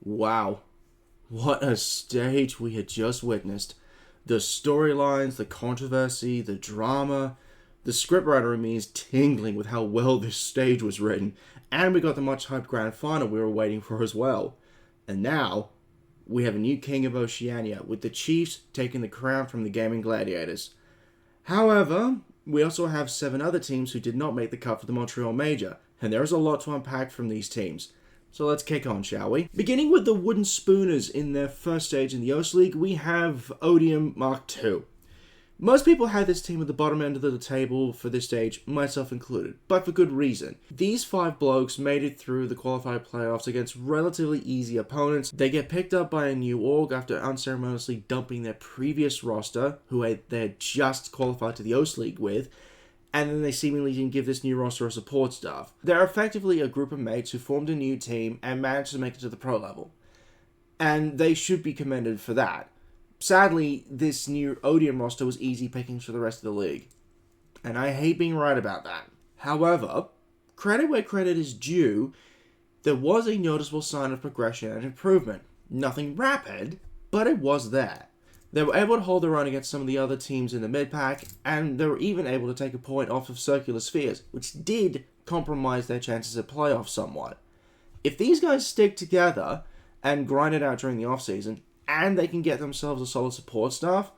Wow, what a stage we had just witnessed. The storylines, the controversy, the drama. The scriptwriter in me is tingling with how well this stage was written, and we got the much hyped grand final we were waiting for as well. And now, we have a new king of Oceania, with the Chiefs taking the crown from the Gaimin Gladiators. However, we also have 7 other teams who did not make the cut for the Montreal Major, and there is a lot to unpack from these teams. So let's kick on, shall we? Beginning with the Wooden Spooners in their first stage in the Oceanic League, we have Odium Mark II. Most people had this team at the bottom end of the table for this stage, myself included, but for good reason. These 5 blokes made it through the qualified playoffs against relatively easy opponents. They get picked up by a new org after unceremoniously dumping their previous roster, who they had just qualified to the Oceanic League with, and then they seemingly didn't give this new roster a support staff. They're effectively a group of mates who formed a new team and managed to make it to the pro level. And they should be commended for that. Sadly, this new Odium roster was easy pickings for the rest of the league. And I hate being right about that. However, credit where credit is due, there was a noticeable sign of progression and improvement. Nothing rapid, but it was there. They were able to hold their own against some of the other teams in the mid-pack, and they were even able to take a point off of Circular Spheres, which did compromise their chances at playoffs somewhat. If these guys stick together and grind it out during the offseason, and they can get themselves a solid support staff,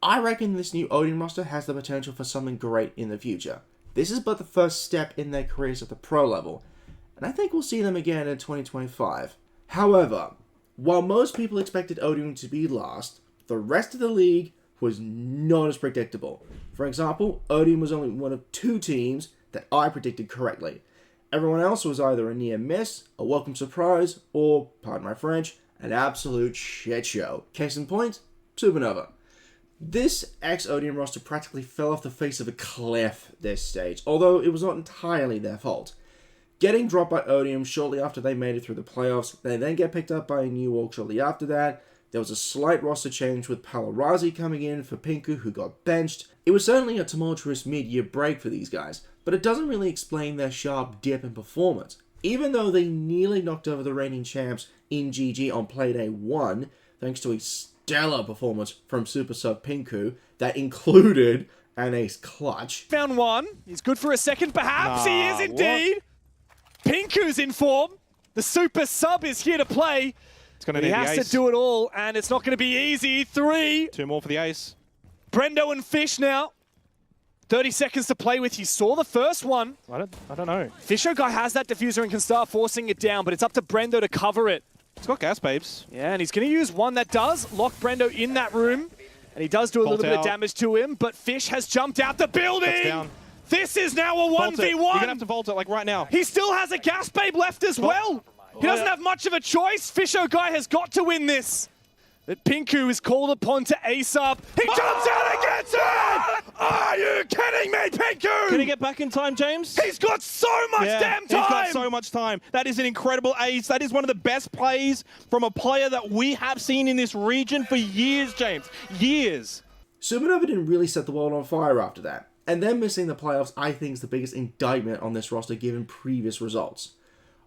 I reckon this new Odium roster has the potential for something great in the future. This is but the first step in their careers at the pro level, and I think we'll see them again in 2025. However, while most people expected Odium to be last, the rest of the league was not as predictable. For example, Odium was only one of 2 teams that I predicted correctly. Everyone else was either a near miss, a welcome surprise, or, pardon my French, an absolute shit show. Case in point, Supernova. This ex-Odium roster practically fell off the face of a cliff this stage, although it was not entirely their fault. Getting dropped by Odium shortly after they made it through the playoffs, they then get picked up by a new org shortly after that. There was a slight roster change with Palarazi coming in for Pinku, who got benched. It was certainly a tumultuous mid-year break for these guys, but it doesn't really explain their sharp dip in performance. Even though they nearly knocked over the reigning champs in GG on Playday 1, thanks to a stellar performance from Super Sub Pinku that included an ace clutch. Found one. He's good for a second, perhaps. He is indeed. What? Pinku's in form. The Super Sub is here to play. It's going to need the ace. He has to do it all, and it's not going to be easy. 3. 2 more for the ace. Brendo and Fish now. 30 seconds to play with. You saw the first one. I don't know. Fisho guy has that diffuser and can start forcing it down, but it's up to Brendo to cover it. He's got gas, babes. Yeah, and he's going to use one that does lock Brendo in that room, and he does do a little bit of damage to him, but Fish has jumped out the building. Down. This is now a 1v1. You're going to have to vault it, like, right now. He still has a gas babe left as well. He doesn't have much of a choice. Fisho guy has got to win this. But Pinku is called upon to ace up. He jumps out and gets it! Are you kidding me, Pinku? Can he get back in time, James? He's got so much damn time! He's got so much time. That is an incredible ace. That is one of the best plays from a player that we have seen in this region for years, James. Years. Supernova didn't really set the world on fire after that. And them missing the playoffs, I think, is the biggest indictment on this roster given previous results.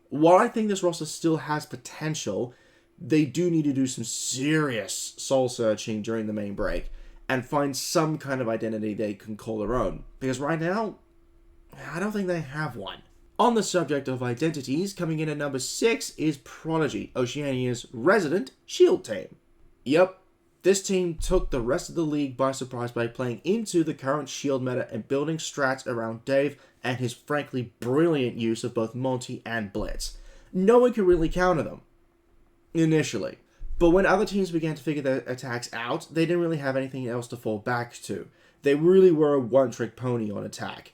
While I think this roster still has potential, they do need to do some serious soul-searching during the main break and find some kind of identity they can call their own. Because right now, I don't think they have one. On the subject of identities, coming in at number 6 is Prodigy, Oceania's resident SHIELD team. Yep, this team took the rest of the league by surprise by playing into the current SHIELD meta and building strats around Dave and his frankly brilliant use of both Monty and Blitz. No one could really counter them initially. But when other teams began to figure their attacks out, they didn't really have anything else to fall back to. They really were a one-trick pony on attack.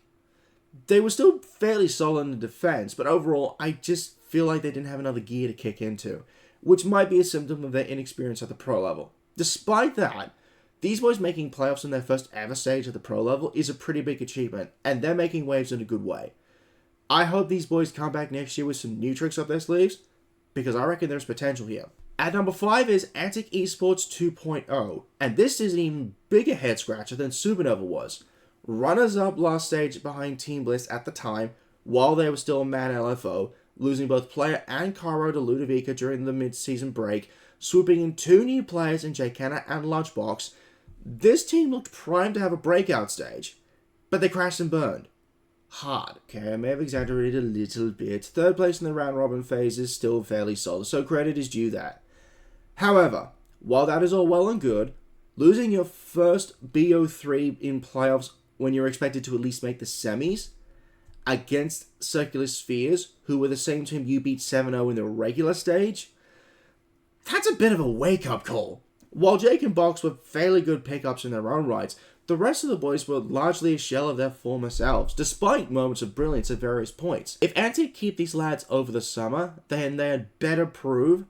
They were still fairly solid in defense, but overall, I just feel like they didn't have another gear to kick into, which might be a symptom of their inexperience at the pro level. Despite that, these boys making playoffs in their first ever stage at the pro level is a pretty big achievement, and they're making waves in a good way. I hope these boys come back next year with some new tricks up their sleeves, because I reckon there's potential here. At number 5 is Antic Esports 2.0, and this is an even bigger head-scratcher than Supernova was. Runners-up last stage behind Team Bliss at the time, while they were still a man LFO, losing both player and Caro to Ludovica during the mid-season break, swooping in 2 new players in Jkenna and Lunchbox. This team looked primed to have a breakout stage, but they crashed and burned. Hard. Okay, I may have exaggerated a little bit. 3rd place in the round robin phase is still fairly solid, so credit is due that. However, while that is all well and good, losing your first BO3 in playoffs when you're expected to at least make the semis against Circular Spheres, who were the same team you beat 7-0 in the regular stage, that's a bit of a wake-up call. While Jake and Box were fairly good pickups in their own rights, the rest of the boys were largely a shell of their former selves, despite moments of brilliance at various points. If Antic keep these lads over the summer, then they had better prove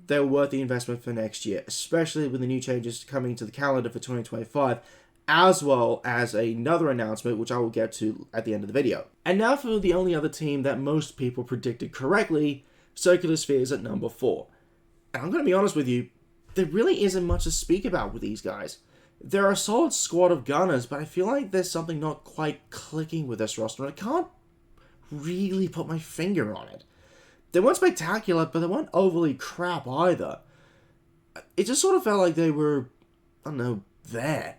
they're worth the investment for next year, especially with the new changes coming to the calendar for 2025, as well as another announcement, which I will get to at the end of the video. And now for the only other team that most people predicted correctly, Circular Spheres at number 4. And I'm going to be honest with you, there really isn't much to speak about with these guys. They're a solid squad of gunners, but I feel like there's something not quite clicking with this roster, and I can't really put my finger on it. They weren't spectacular, but they weren't overly crap either. It just sort of felt like they were, I don't know, there.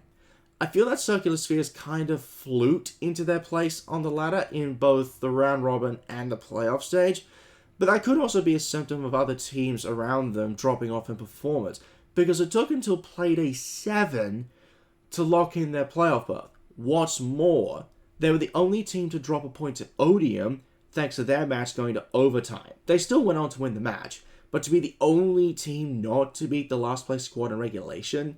I feel that Circular Spheres kind of fluked into their place on the ladder in both the round robin and the playoff stage, but that could also be a symptom of other teams around them dropping off in performance, because it took until Playday 7 to lock in their playoff berth. What's more, they were the only team to drop a point to Odium, thanks to their match going to overtime. They still went on to win the match, but to be the only team not to beat the last place squad in regulation,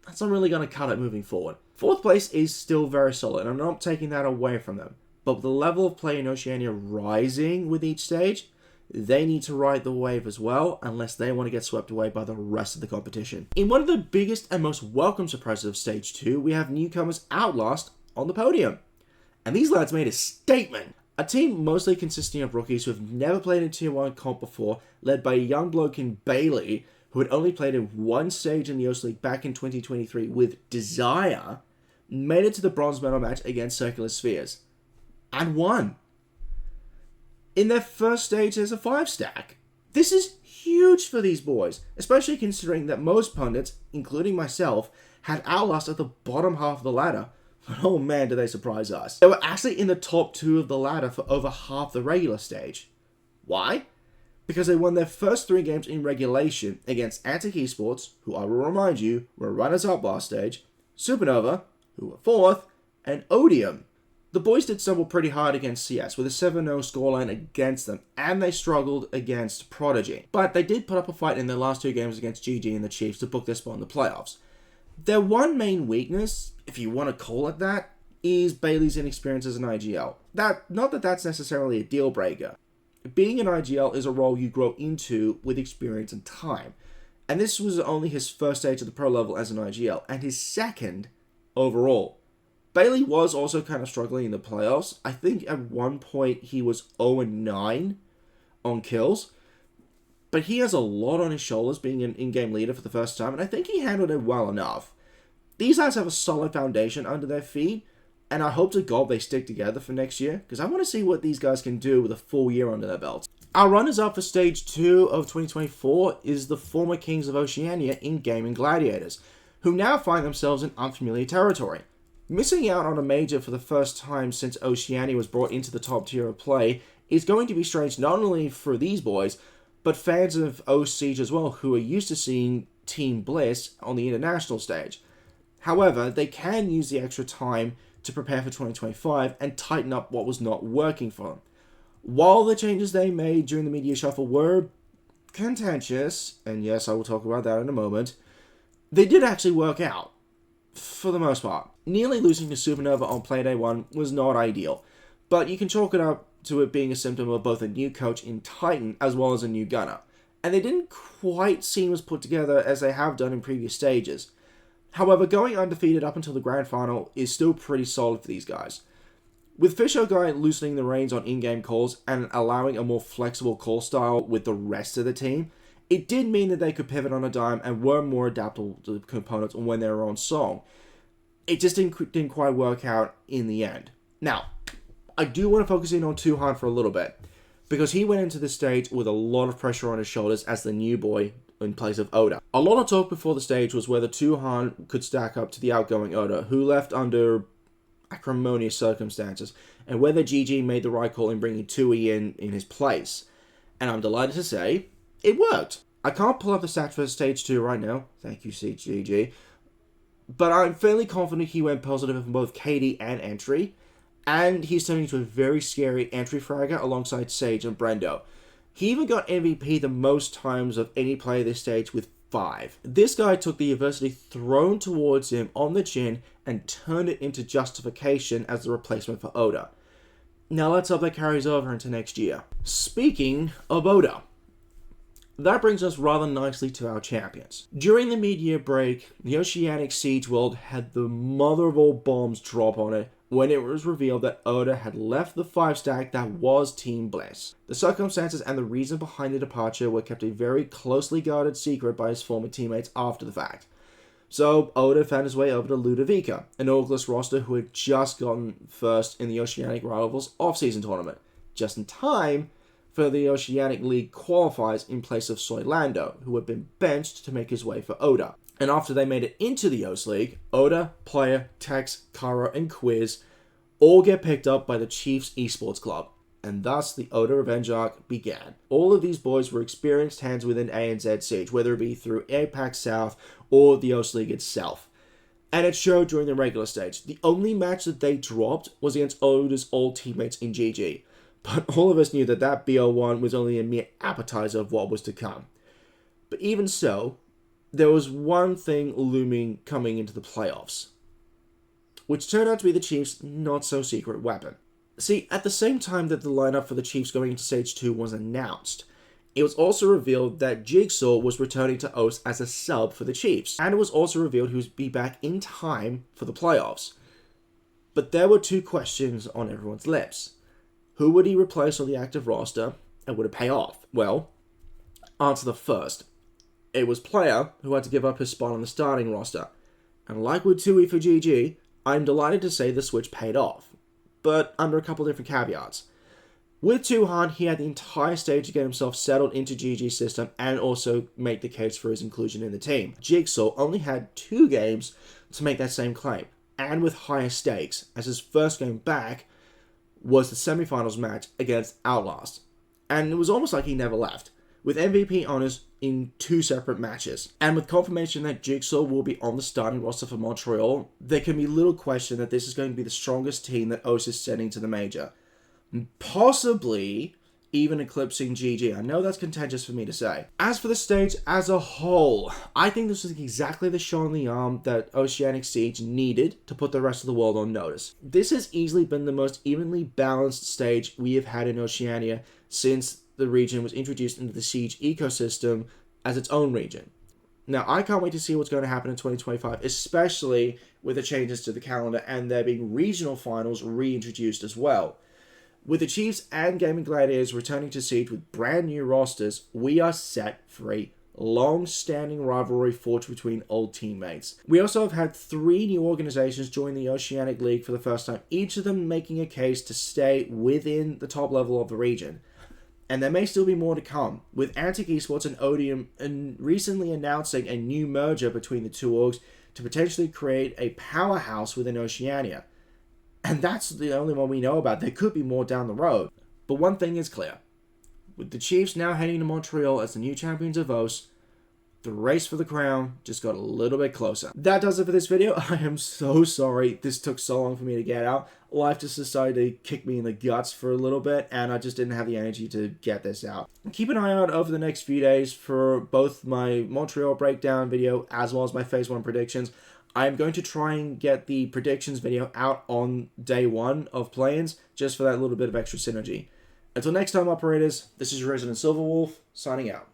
that's not really going to cut it moving forward. 4th place is still very solid, and I'm not taking that away from them. But with the level of play in Oceania rising with each stage, they need to ride the wave as well, unless they want to get swept away by the rest of the competition. In one of the biggest and most welcome surprises of Stage 2, we have newcomers Outlast on the podium. And these lads made a statement. A team mostly consisting of rookies who have never played in Tier 1 comp before, led by a young bloke in Bailey, who had only played in one stage in the Oceanic League back in 2023 with Desire, made it to the bronze medal match against Circular Spheres. And won. In their first stage as a 5-stack. This is huge for these boys, especially considering that most pundits, including myself, had Outlast at the bottom half of the ladder. But oh man, did they surprise us. They were actually in the top 2 of the ladder for over half the regular stage. Why? Because they won their first 3 games in regulation against Antic Esports, who I will remind you were runners-up last stage, Supernova, who were 4th, and Odium. The boys did stumble pretty hard against CS with a 7-0 scoreline against them, and they struggled against Prodigy. But they did put up a fight in their last 2 games against GG and the Chiefs to book their spot in the playoffs. Their one main weakness, if you want to call it that, is Bailey's inexperience as an IGL. Not that that's necessarily a deal breaker. Being an IGL is a role you grow into with experience and time. And this was only his first stage at the pro level as an IGL, and his second overall. Bailey was also kind of struggling in the playoffs. I think at one point he was 0-9 on kills. But he has a lot on his shoulders being an in-game leader for the first time, and I think he handled it well enough. These guys have a solid foundation under their feet, and I hope to God they stick together for next year, because I want to see what these guys can do with a full year under their belts. Our runners-up for Stage 2 of 2024 is the former Kings of Oceania in Gaimin Gladiators, who now find themselves in unfamiliar territory. Missing out on a major for the first time since Oceania was brought into the top tier of play is going to be strange not only for these boys, but fans of OSiege as well, who are used to seeing Team Bliss on the international stage. However, they can use the extra time to prepare for 2025 and tighten up what was not working for them. While the changes they made during the media shuffle were contentious, and yes, I will talk about that in a moment, they did actually work out, for the most part. Nearly losing to Supernova on Playday 1 was not ideal, but you can chalk it up to it being a symptom of both a new coach in Titan as well as a new gunner, and they didn't quite seem as put together as they have done in previous stages. However, going undefeated up until the grand final is still pretty solid for these guys. With Fisho Guy loosening the reins on in-game calls and allowing a more flexible call style with the rest of the team, it did mean that they could pivot on a dime and were more adaptable to the components when they were on song. It just didn't quite work out in the end. Now, I do want to focus in on Tuhan for a little bit. because he went into the stage with a lot of pressure on his shoulders as the new boy in place of Oda. A lot of talk before the stage was whether Tuhan could stack up to the outgoing Oda, who left under acrimonious circumstances, and whether GG made the right call in bringing Tui in his place. And I'm delighted to say, it worked. I can't pull up the stats for stage 2 right now, thank you CGG, but I'm fairly confident he went positive in both KD and entry, and he's turning into a very scary entry fragger alongside Sage and Brendo. He even got MVP the most times of any player this stage with 5. This guy took the adversity thrown towards him on the chin and turned it into justification as the replacement for Oda. Now let's hope that carries over into next year. Speaking of Oda, that brings us rather nicely to our champions. During the mid-year break, the Oceanic Siege world had the mother of all bombs drop on it when it was revealed that Oda had left the 5-stack that was Team Bliss. The circumstances and the reason behind the departure were kept a very closely guarded secret by his former teammates after the fact. So Oda found his way over to Ludovica, an August roster who had just gotten first in the Oceanic Rivals off-season tournament, just in time for the Oceanic League qualifiers in place of Soylando, who had been benched to make his way for Oda. And after they made it into the Oce League, Oda, Player, Tex, Kara, and Quiz all get picked up by the Chiefs Esports Club, and thus the Oda Revenge arc began. All of these boys were experienced hands within ANZ Siege, whether it be through APAC South or the Oce League itself. And it showed during the regular stage. The only match that they dropped was against Oda's old teammates in GG. But all of us knew that that BO1 was only a mere appetizer of what was to come. But even so, there was one thing looming coming into the playoffs, which turned out to be the Chiefs' not-so-secret weapon. See, at the same time that the lineup for the Chiefs going into Stage 2 was announced, it was also revealed that Jigsaw was returning to OCE as a sub for the Chiefs, and it was also revealed he would be back in time for the playoffs. But there were 2 questions on everyone's lips. Who would he replace on the active roster, and would it pay off? Well, answer the first. It was Player who had to give up his spot on the starting roster, and like with Tui for GG, I'm delighted to say the switch paid off, but under a couple different caveats. With Tuhan, he had the entire stage to get himself settled into GG's system and also make the case for his inclusion in the team. Jigsaw only had 2 games to make that same claim, and with higher stakes, as his first game back was the semifinals match against Outlast, and it was almost like he never left, with MVP honors in 2 separate matches. And with confirmation that Jigsaw will be on the starting roster for Montreal, there can be little question that this is going to be the strongest team that OCE is sending to the major. Possibly even eclipsing GG. I know that's contentious for me to say. As for the stage as a whole, I think this was exactly the shot in the arm that Oceanic Siege needed to put the rest of the world on notice. This has easily been the most evenly balanced stage we have had in Oceania since the region was introduced into the Siege ecosystem as its own region. Now, I can't wait to see what's going to happen in 2025, especially with the changes to the calendar and there being regional finals reintroduced as well. With the Chiefs and Gaimin Gladiators returning to Siege with brand new rosters, we are set for a long-standing rivalry forged between old teammates. We also have had 3 new organizations join the Oceanic League for the first time, each of them making a case to stay within the top level of the region. And there may still be more to come, with Antic Esports and Odium recently announcing a new merger between the 2 orgs to potentially create a powerhouse within Oceania. And that's the only one we know about. There could be more down the road. But one thing is clear. With the Chiefs now heading to Montreal as the new champions of OCE, the race for the crown just got a little bit closer. That does it for this video. I am so sorry this took so long for me to get out. Life just decided to kick me in the guts for a little bit, and I just didn't have the energy to get this out. Keep an eye out over the next few days for both my Montreal breakdown video as well as my Phase 1 predictions. I'm going to try and get the predictions video out on day 1 of play-ins, just for that little bit of extra synergy. Until next time, operators, this is your resident Silverwolf, signing out.